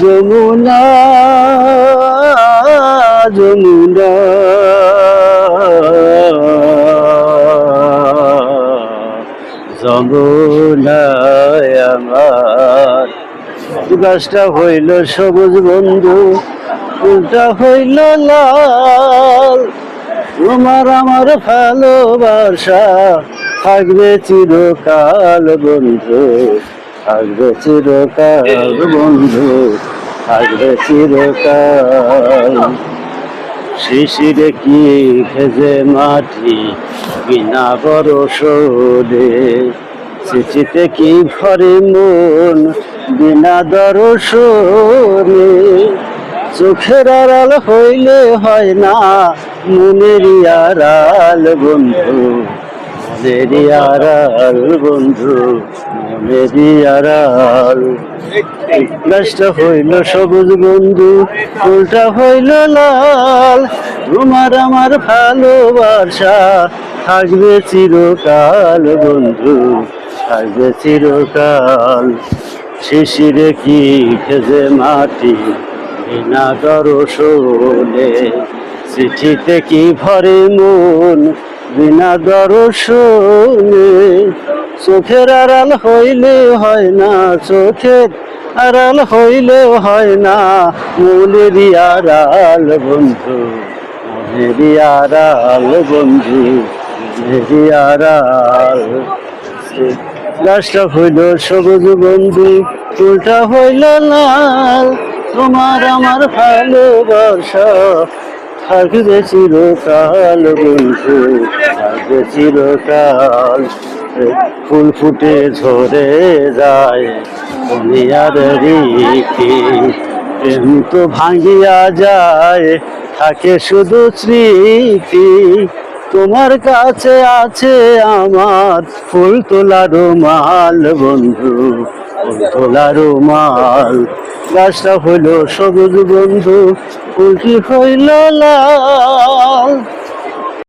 যমুনা যমুনা যমুনায় আমার গাছটা হইল সবুজ বন্ধু, ফুলটা হইল লাল। তোমার আমার ভালোবাসা থাকবে চিরকাল বন্ধু, থাকবে চিরকাল বন্ধু, থাকবে চিরকাল। শিশিরে কি ভেজে মাটি বিনা বরষে, চিঠিতে কি ভরে মন বিনা দর্শনে। চোখের আড়াল হইলে হয় না মনেরই আড়াল বন্ধু, মনেরই আড়াল বন্ধু, মনেরই আড়াল। গাছটা হইল সবুজ বন্ধু, ফুলটা হইল লাল। তোমার আমার ভালোবাসা থাকবে চিরকাল বন্ধু, থাকবে চিরকাল। শিশিরে কি ভেজে মাটি বিনা দর্শনে, চিঠিতে কি ভরে মন বিনা দর্শনে। চোখের আড়াল হইলে হয় না, চোখের আড়াল হইলে হয় না মনেরই আড়াল বন্ধু, মনেরই আড়াল বন্ধু, মনেরই আড়াল। গাছটা হইল সবুজ বন্ধু, ফুলটা হইল লাল। তোমার আমার ভালোবাসা থাকবে চিরকাল বন্ধু, থাকবে চিরকাল। ফুল ফুটে ঝরে যায় দুনিয়ার রীতি, প্রেম তো ভাঙিয়া যায় থাকে শুধু স্মৃতি। তোমার কাছে আছে আমার ফুল তোলা রুমাল বন্ধু, ফুল তোলা রুমাল। গাছটা হইল সবুজ বন্ধু, ফুলটি হইল লাল।